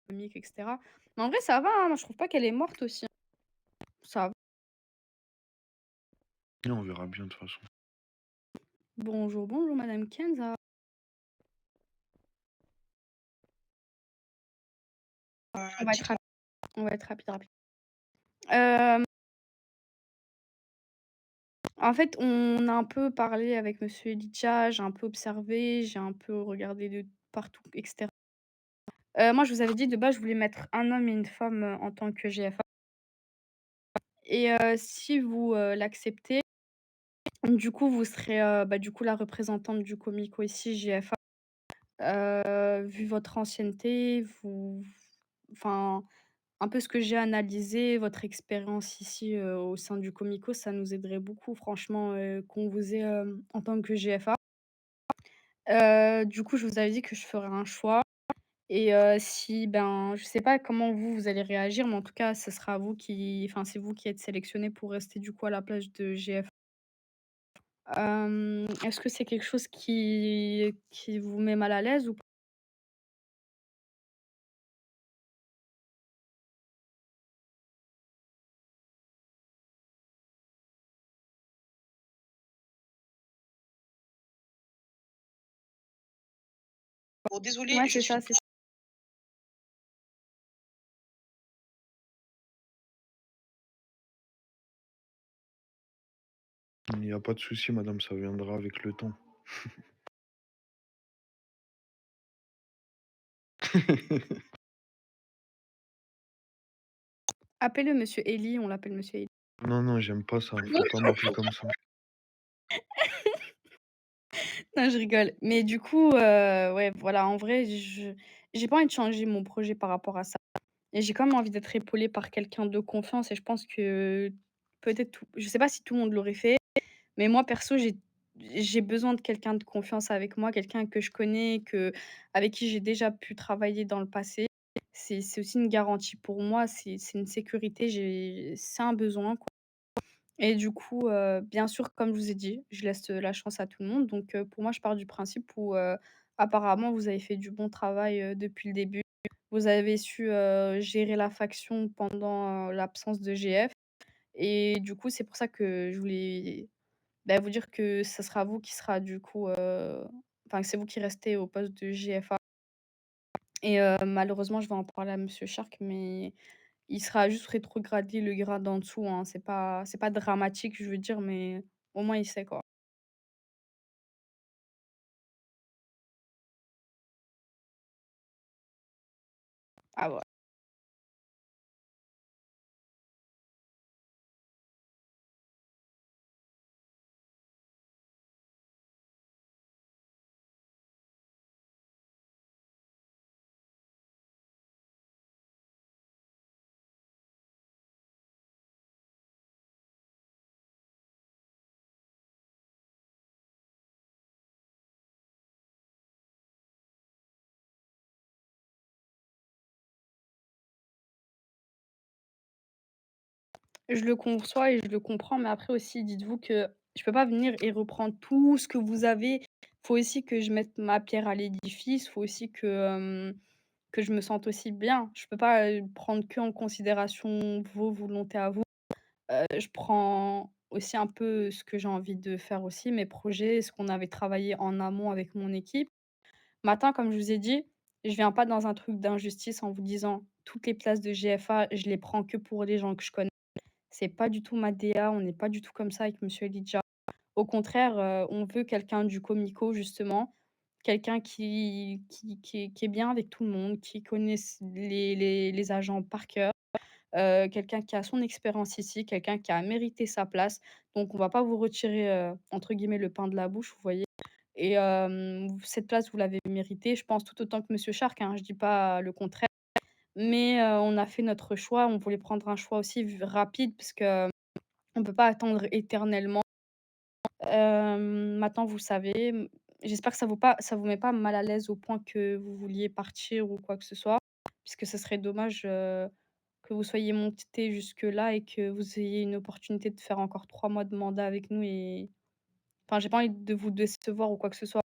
comique et cetera. Mais en vrai, ça va, hein, moi je trouve pas qu'elle est morte aussi, hein. Ça va. Et on verra bien de toute façon. Bonjour, bonjour madame Kenza. On va être Dites-moi. rapide, on va être rapide, rapide. Hem, En fait, on a un peu parlé avec monsieur Elijah, j'ai un peu observé, j'ai un peu regardé de partout et cetera. Moi, je vous avais dit de base, je voulais mettre un homme et une femme, en tant que GFA et si vous, l'acceptez, du coup, vous serez, bah, du coup, la représentante du comico ici, GFA. Vu votre ancienneté, vous enfin, un peu ce que j'ai analysé, votre expérience ici, au sein du comico, ça nous aiderait beaucoup franchement, qu'on vous ait, en tant que GFA. Du coup, je vous avais dit que je ferais un choix et si, ben, je sais pas comment vous allez réagir, mais en tout cas, ce sera vous qui enfin, c'est vous qui êtes sélectionné pour rester du coup à la place de GFA. Est-ce que c'est quelque chose qui vous met mal à l'aise ou pas? Bon, désolée, Ouais, je c'est suis ça, c'est ça. Il n'y a pas de souci, madame, ça viendra avec le temps. Appelez-le monsieur Eli, on l'appelle monsieur Eli. Non, non, j'aime pas ça, faut pas m'appeler comme ça. Non, je rigole. Mais du coup, ouais, voilà, en vrai, je j'ai pas envie de changer mon projet par rapport à ça et j'ai quand même envie d'être épaulée par quelqu'un de confiance et je pense que peut-être tout je sais pas si tout le monde l'aurait fait, mais moi perso, j'ai besoin de quelqu'un de confiance avec moi, quelqu'un que je connais, avec qui j'ai déjà pu travailler dans le passé. C'est aussi une garantie pour moi, c'est une sécurité, c'est un besoin, quoi. Et du coup, bien sûr, comme je vous ai dit, je laisse, la chance à tout le monde. Donc, pour moi, je pars du principe où, apparemment, vous avez fait du bon travail, depuis le début. Vous avez su, gérer la faction pendant, l'absence de GF et du coup, c'est pour ça que je voulais, bah, vous dire que ce sera vous qui sera du coup, enfin, que c'est vous qui restez au poste de GFA et malheureusement, je vais en parler à monsieur Shark, mais il sera juste rétrogradé le grade en dessous, hein. C'est pas dramatique, je veux dire, mais au moins il sait, quoi. Ah ouais. Je le conçois et je le comprends, mais après aussi, dites-vous que je peux pas venir et reprendre tout ce que vous avez. Faut aussi que je mette ma pierre à l'édifice, faut aussi que je me sente aussi bien. Je peux pas, prendre que en considération vos volontés à vous. Je prends aussi un peu ce que j'ai envie de faire aussi, mes projets, ce qu'on avait travaillé en amont avec mon équipe. Matin, comme je vous ai dit, je viens pas dans un truc d'injustice en vous disant: «Toutes les places de GFA, je les prends que pour les gens que je connais». C'est pas du tout ma DA, on n'est pas du tout comme ça avec monsieur Elijah. Au contraire, on veut quelqu'un du comico justement, quelqu'un qui est bien avec tout le monde, qui connaisse les agents par cœur, quelqu'un qui a son expérience ici, quelqu'un qui a mérité sa place. Donc on va pas vous retirer, entre guillemets «le pain de la bouche», vous voyez? Et cette place, vous l'avez méritée, je pense tout autant que monsieur Shark, hein, je dis pas le contraire. Mais on a fait notre choix, on voulait prendre un choix aussi rapide parce que on peut pas attendre éternellement. Maintenant vous savez, j'espère que ça vous met pas mal à l'aise au point que vous vouliez partir ou quoi que ce soit, puisque ce serait dommage, que vous soyez montés jusque-là et que vous ayez une opportunité de faire encore 3 mois de mandat avec nous et enfin j'ai pas envie de vous décevoir ou quoi que ce soit.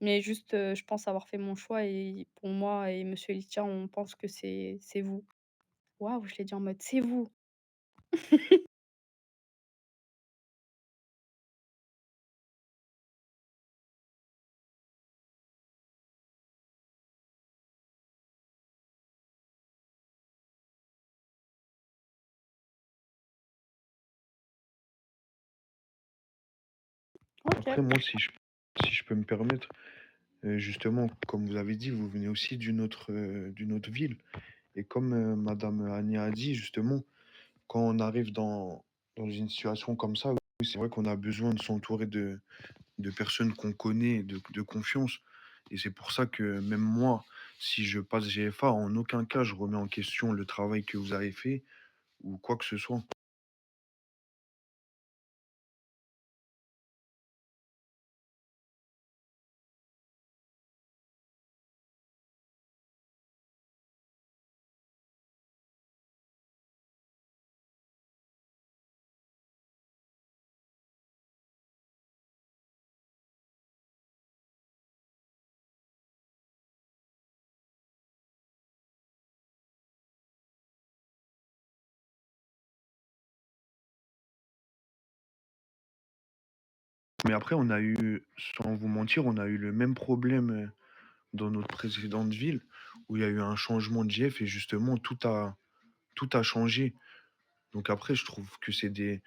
Mais juste, je pense avoir fait mon choix et pour moi et monsieur Elitia, on pense que c'est vous. Waouh, je l'ai dit en mode: «C'est vous». OK. Après moi, si je peux me permettre, justement, comme vous avez dit, vous venez aussi d'une autre ville et comme, madame Ania a dit, justement, quand on arrive dans une situation comme ça, oui, c'est vrai qu'on a besoin de s'entourer de personnes qu'on connaît, de confiance. Et c'est pour ça que même moi, si je passe GFA, en aucun cas je remets en question le travail que vous avez fait ou quoi que ce soit. Mais après, on a eu, sans vous mentir, on a eu le même problème dans notre précédente ville où il y a eu un changement de GF et justement tout a changé. Donc après, je trouve que c'est des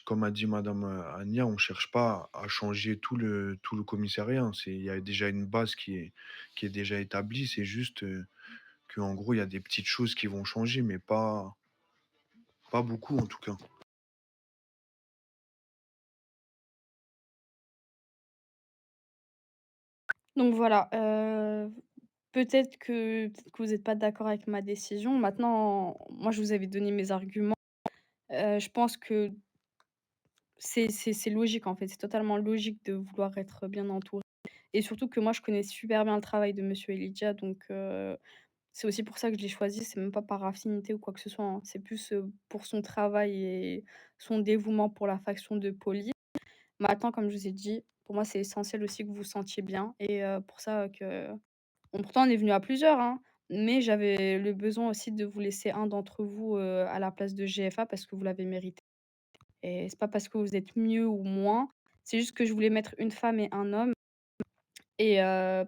comme a dit madame, Ania, on cherche pas à changer tout le commissariat, hein. Il y a déjà une base qui est déjà établie. C'est juste, qu'en gros, il y a des petites choses qui vont changer, mais pas beaucoup en tout cas. Donc voilà, peut-être que vous êtes pas d'accord avec ma décision. Maintenant, moi, je vous avais donné mes arguments. Je pense que c'est logique, en fait. C'est totalement logique de vouloir être bien entouré et surtout que moi, je connais super bien le travail de monsieur Elijah donc c'est aussi pour ça que je l'ai choisi. C'est même pas par affinité ou quoi que ce soit, hein. C'est plus, pour son travail et son dévouement pour la faction de police. Maintenant, comme je vous ai dit, pour moi, c'est essentiel aussi que vous vous sentiez bien et pour ça que bon, pourtant, on est venu à plusieurs, hein, mais j'avais le besoin aussi de vous laisser un d'entre vous, à la place de GFA parce que vous l'avez mérité et c'est pas parce que vous êtes mieux ou moins, c'est juste que je voulais mettre une femme et un homme et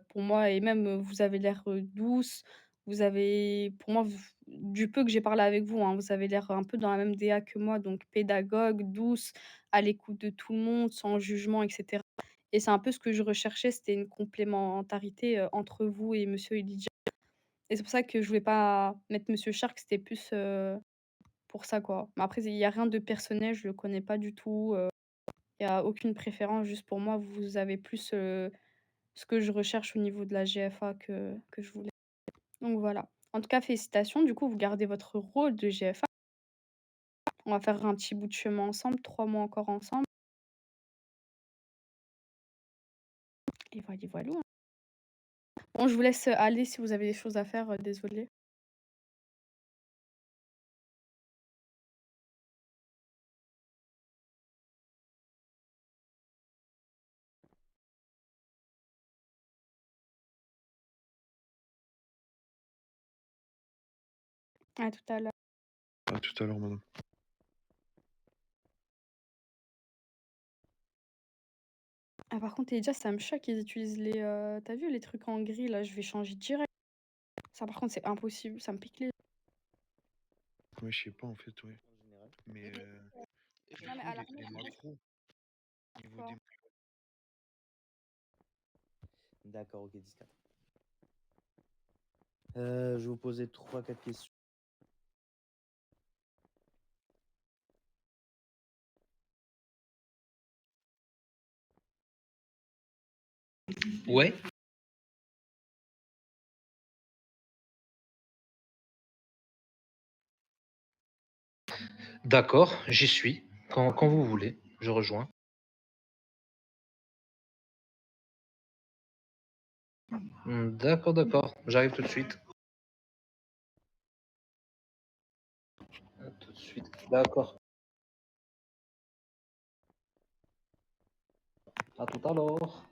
pour moi et même, vous avez l'air, douce, vous avez pour moi, du peu que j'ai parlé avec vous, hein, vous avez l'air un peu dans la même DA que moi, donc pédagogue, douce, à l'écoute de tout le monde, sans jugement et cetera et c'est un peu ce que je recherchais, c'était une complémentarité, entre vous et monsieur Elijah. Et c'est pour ça que je voulais pas mettre Monsieur Shark, c'était plus, pour ça, quoi. Mais après, il y a rien de personnel, je le connais pas du tout, il y a aucune préférence, juste pour moi, vous avez plus, ce que je recherche au niveau de la GFA que je voulais. Donc voilà. En tout cas, félicitations, du coup, vous gardez votre rôle de GFA. On va faire un petit bout de chemin ensemble, 3 mois encore ensemble et voilà voilou, hein. Bon, je vous laisse, aller si vous avez des choses à faire, désolée. À tout à l'heure. À tout à l'heure, madame. Ah par contre, Elijah, ça me choque qu'ils utilisent les, tu vu les trucs en gris là? Je vais changer direct. Ça par contre, c'est impossible, ça me pique les Ouais, je sais pas en fait, ouais. En général. Mais Mhm. du non mais coup, à l'armée, les en fait macros, niveau quoi? des D'accord, OK, 10-4. Je vais vous poser 3-4 questions. Ouais, d'accord, j'y suis. Quand vous voulez, je rejoins. D'accord, d'accord, j'arrive tout de suite. Tout de suite. D'accord. À tout à l'heure.